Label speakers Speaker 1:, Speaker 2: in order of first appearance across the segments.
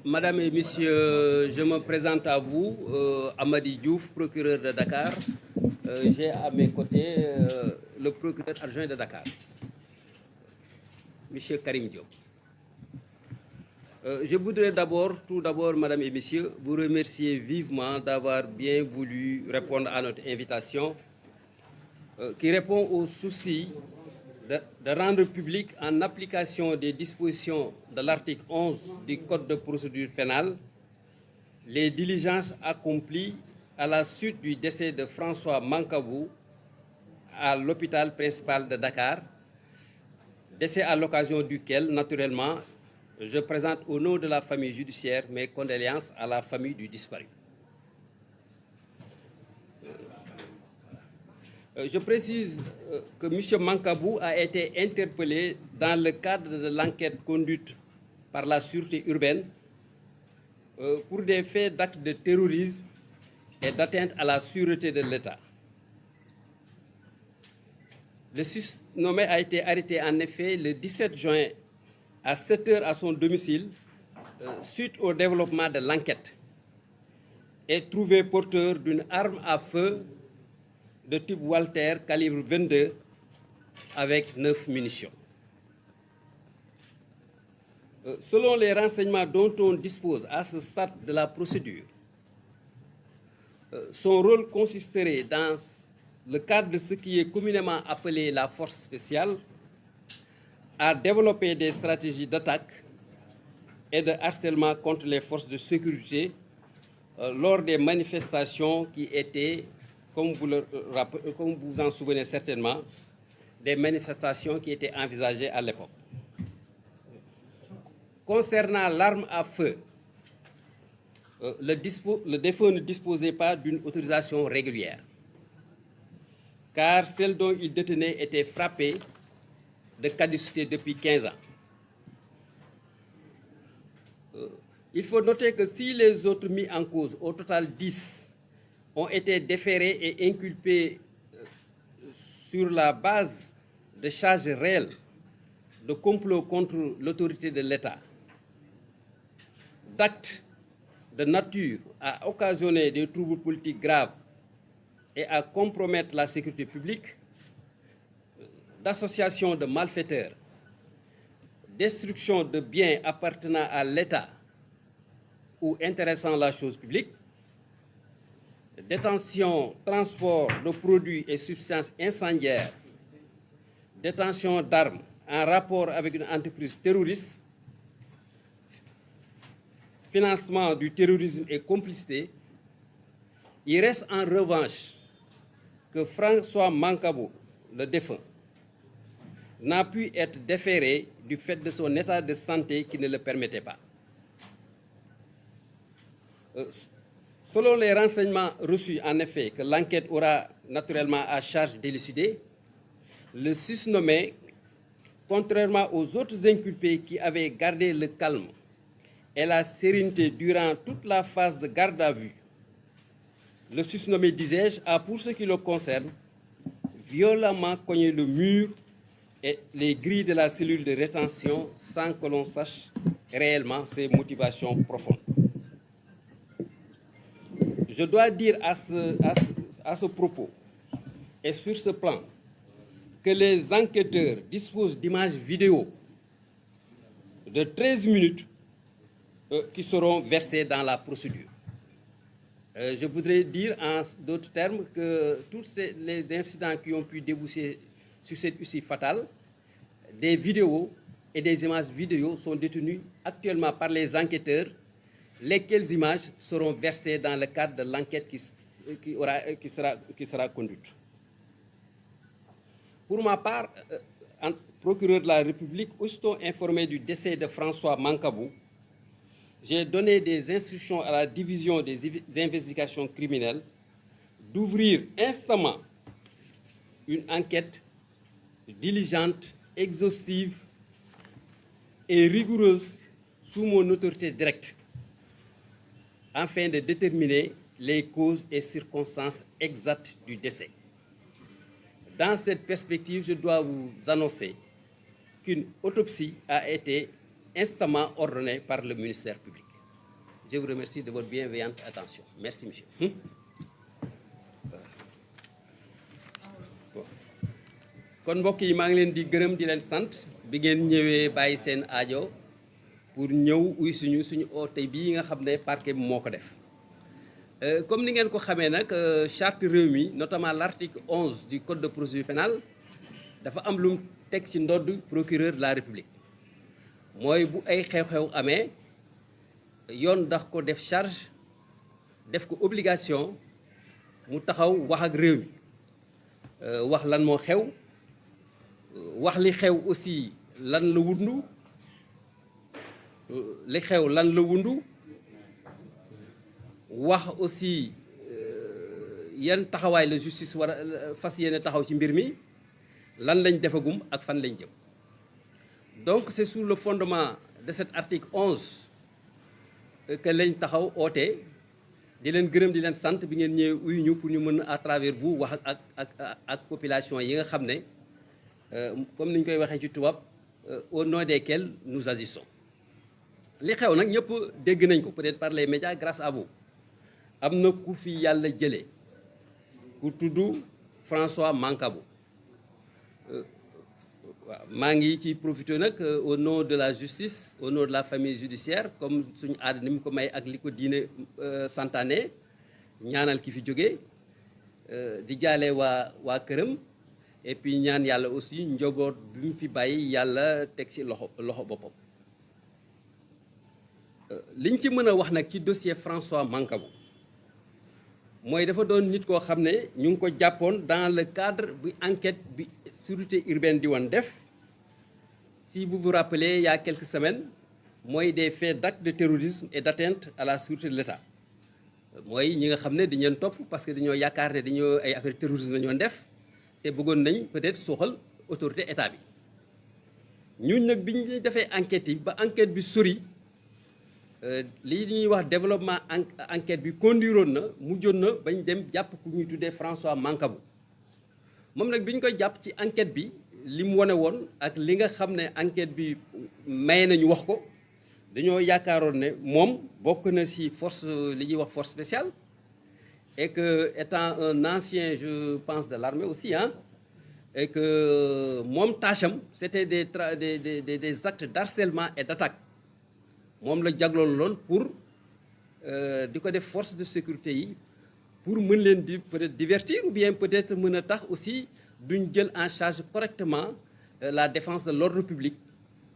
Speaker 1: Madame et Messieurs, je me présente à vous, Amady Diouf, procureur de Dakar. J'ai à mes côtés le procureur adjoint de Dakar, Monsieur Karim Diop. Je voudrais tout d'abord, Madame et Messieurs, vous remercier vivement d'avoir bien voulu répondre à notre invitation qui répond au souci de rendre public, en application des dispositions de l'article 11 du Code de procédure pénale, les diligences accomplies à la suite du décès de François Mancabou à l'hôpital principal de Dakar, décès à l'occasion duquel, naturellement, je présente au nom de la famille judiciaire mes condoléances à la famille du disparu. Je précise que M. Mancabou a été interpellé dans le cadre de l'enquête conduite par la sûreté urbaine pour des faits d'actes de terrorisme et d'atteinte à la sûreté de l'État. Le susnommé a été arrêté en effet le 17 juin à 7 heures à son domicile suite au développement de l'enquête et trouvé porteur d'une arme à feu de type Walter calibre 22 avec 9 munitions. Selon les renseignements dont on dispose à ce stade de la procédure, son rôle consisterait dans le cadre de ce qui est communément appelé la force spéciale à développer des stratégies d'attaque et de harcèlement contre les forces de sécurité lors des manifestations qui étaient, comme vous vous en souvenez certainement, des manifestations qui étaient envisagées à l'époque. Concernant l'arme à feu, le défunt ne disposait pas d'une autorisation régulière, car celle dont il détenait était frappée de caducité depuis 15 ans. Il faut noter que si les autres mis en cause, au total 10, ont été déférés et inculpés sur la base de charges réelles de complot contre l'autorité de l'État, d'actes de nature à occasionner des troubles politiques graves et à compromettre la sécurité publique, d'associations de malfaiteurs, destruction de biens appartenant à l'État ou intéressant la chose publique, détention, transport de produits et substances incendiaires, détention d'armes en rapport avec une entreprise terroriste, financement du terrorisme et complicité. Il reste en revanche que François Mancabou, le défunt, n'a pu être déféré du fait de son état de santé qui ne le permettait pas. Selon les renseignements reçus, en effet, que l'enquête aura naturellement à charge d'élucider, le susnommé, contrairement aux autres inculpés qui avaient gardé le calme et la sérénité durant toute la phase de garde à vue, le susnommé, disais-je, a, pour ce qui le concerne, violemment cogné le mur et les grilles de la cellule de rétention sans que l'on sache réellement ses motivations profondes. Je dois dire à ce propos et sur ce plan que les enquêteurs disposent d'images vidéo de 13 minutes qui seront versées dans la procédure. Je voudrais dire en d'autres termes que tous les incidents qui ont pu déboucher sur cette issue fatale, des vidéos et des images vidéo sont détenues actuellement par les enquêteurs, lesquelles images seront versées dans le cadre de l'enquête qui sera conduite. Pour ma part, en procureur de la République, aussitôt informé du décès de François Mancabou, j'ai donné des instructions à la division des investigations criminelles d'ouvrir instamment une enquête diligente, exhaustive et rigoureuse sous mon autorité directe, afin de déterminer les causes et circonstances exactes du décès. Dans cette perspective, je dois vous annoncer qu'une autopsie a été instamment ordonnée par le ministère public. Je vous remercie de votre bienveillante attention. Merci, monsieur. kon mbokk yi maa ngi leen di gërëm di leen sant bi ngeen ñëwee bàyyi seen aajo pour ñëw uy suñu oote bii nga xam ne parquet bi moo ko def. Comme ni ngeen ko xamee nag charte réew mi notamment l'article 11 du code de procédure pénale dafa am lu mu teg ci ndodd procureur de la république mooy bu ay xew-xew amee yoon dax ko def charge def ko obligation mu taxaw wax ak réew mi wax lan moo xew wax li xew aussi lan la wundu li xew lan la wundu wax aussi yan taxawaay la justice war a fas yéene taxaw ci mbir mi lan lañ defagum ak fan lañ jëm. Donc c'est sur le fondement de cet article 11 que lañ taxaw oote di leen gërëm di leen sant bi ngeen ñëwee uyu ñu pour ñu mën à travers vous wax ak population yi nga xam ne comme ni ñu koy waxee ci tubaab au nom desquels nous agissons. li xew nag ñëpp dégg nañ ko peut-être par les médias grâce à vous am na ku fi yàlla jëlee ku tudd François Mancabou waaw maa ngi ci profité nag au nom de la justice au nom de la famille judiciaire comme suñu aada ni mu ko may ak li ko diine santaane ñaanal ki fi jóge di jaale waa këram et puis ñaan yàlla aussi njaboot bi mu fi bàyyi yàlla teg ci loxo boppam. liñ ci mën a wax nag ci dossier François Mancabou mooy dafa doon nit koo xam ne ñu ngi ko jàppoon dans le cadre bi enquête bi sûreté urbaine di woon def si vous vous rappelez il y a quelques semaines mooy des faits d'actes de terrorisme et d'atteinte à la sûreté de l'État mooy ñi nga xam ne dañu leen topp parce que dañoo yaakaar ne dañoo ay affaire terrorisme la ñu doon def te bëggoon nañ peut-être sooxal autorité état bi ñun nag bi ñu defee enquête yi ba enquête bi sori lii ñuy wax développement enquête bi conduiroon na mujjoon na bañ dem jàpp ku ñuy tuddee François Mancabou moom nag bi ñu koy jàpp ci enquête bi li mu wane woon ak li nga xam ne enquête bi may nañu wax ko dañoo yaakaaroon ne moom bokk na ci force li ñuy wax force spéciale et que étant un ancien je pense de l'armée aussi et que moom tâcham c'était des actes d'harcèlement et d'attaque moom la jagloon loon pour di ko def force de sécurité yi pour mën leen di peut-être divertir ou bien peut-être mën a tax aussi duñ jël en charge correctement la défense de l'ordre public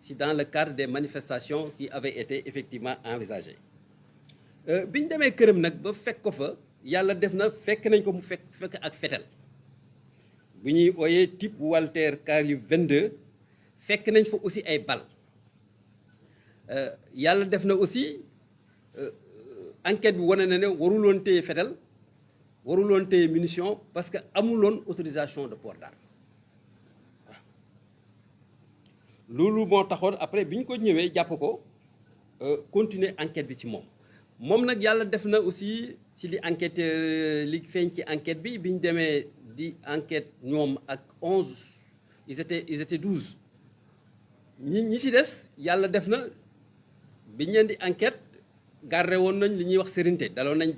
Speaker 1: si dans le cadre des manifestations qui avaient été effectivement envisagées. bi ñu demee këram nag ba fekk ko fa yàlla def na fekk nañ ko mu fekk ak fetel bu ñuy ooyee type Walter Calibre 22 fekk nañ fa aussi ay balles. yàlla def na aussi enquête bi wane na ne waruloon téye fetal waruloon téye munition parce que amuloon autorisation de port d'arme waaw loolu moo taxoon après bi ñu ko ñëwee jàpp ko continuer enquête bi ci moom nag yàlla def na aussi ci li enquête li feeñ ci enquête bi bi ñu demee di enquête ñoom ak 11 ils étaient 12 ñi ci des yàlla def na bi ñu leen di enquête gardé woon nañ li ñuy wax sérénité daloon nañ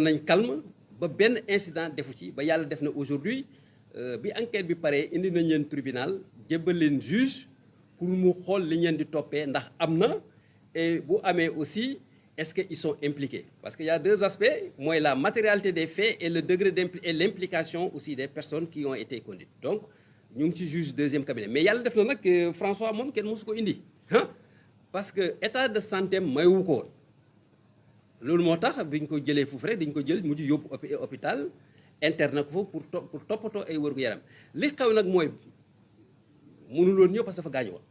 Speaker 1: nañ calme ba benn incident defu ci ba yàlla def na aujourd'hui bi enquête bi paree indi nañ leen tribunal jébbal leen juge pour mu xool li ñu leen di toppee ndax am na et bu amee aussi est-ce que ils sont impliqués parce que y a deux aspects mooy la matérialité des faits et le degré et l'implication aussi des personnes qui ont été conduites donc ñu ngi ci juge deuxième cabinet mais yàlla def na nag François moom kenn mosu ko indi parce que état de santé mayu ko woon loolu moo tax bi ñu ko jëlee foofu rek dañu ko jël mujj yóbbu hôpital interne ko foofu pour toppatoo ay wërgu yaram li xew nag mooy mënuloon ñëw parce que dafa gaañu woon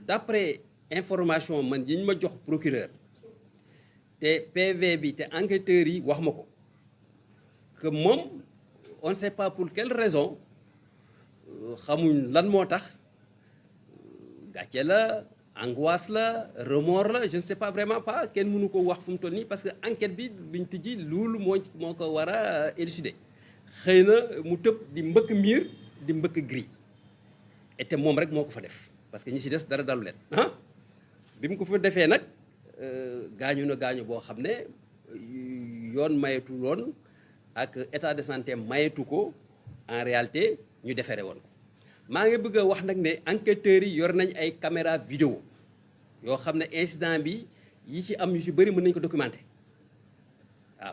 Speaker 1: d'après information man yi ñu ma jox procureur te PV bi te enquêteurs yi wax ma ko que moom on ne sait pas pour quelle raison xamuñ lan moo tax gàcce la angoisse la remords la je ne sais pas vraiment pas kenn mënu ko wax fu mu toll nii parce que enquête bi biñ tijji loolu moo ko war a élucider xëy na mu tëb di mbëkk miir di mbëkk grille et te moom rek moo ko fa def parce que ñi ci des dara dalu leen bi mu ko fa defee nag gaañu na gaañu boo xam ne yoon mayetu woon ak état de santé mayetu ko en réalité ñu defere woon ko maa ngi bëgg a wax nag ne enquêteurs yi yor nañ ay caméra vidéo yoo xam ne incident bi yi ci am yu ci bëri mën nañu ko documenter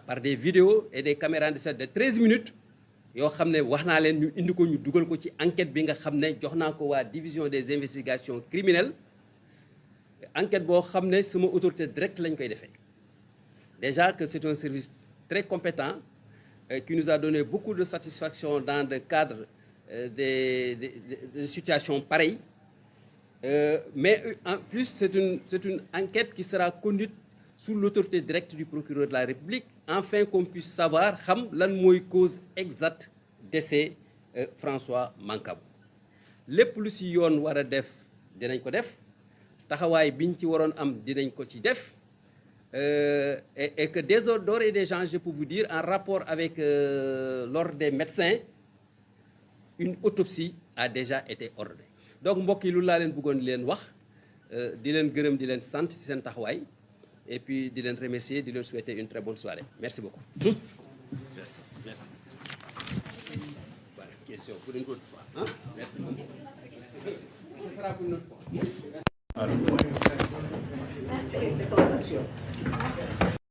Speaker 1: par des vidéos et des caméras de 13 minutes yoo xam ne wax naa leen ñu indi ko ñu dugal ko ci enquête bi nga xam ne jox naa ko waa division des investigations criminelles enquête boo xam ne sama autorité directe lañ koy defee déjà que c'est un service très compétent qui nous a donné beaucoup de satisfaction dans le cadre de situations pareilles mais en plus c'est une enquête qui sera conduite sous l'autorité directe du procureur de la République afin qu'on puisse savoir xam lan mooy cause exacte décès François Mancabou lépp lu ci yoon war a def dinañ ko def taxawaay biñ ci waroon am dinañ ko ci def et que d'ores et déjà je peux vous dire en rapport avec l'ordre des médecins une autopsie a déjà été ordonnée donc mbokk yi lu laa leen bëggoon di leen wax di leen gërëm di leen sant ci seen taxawaay et puis di leen remercier di leen souhaiter une très bonne soirée merci beaucoup. Merci. Voilà, question pour une autre fois. Hein? Merci. Ce sera pour une autre fois. Merci.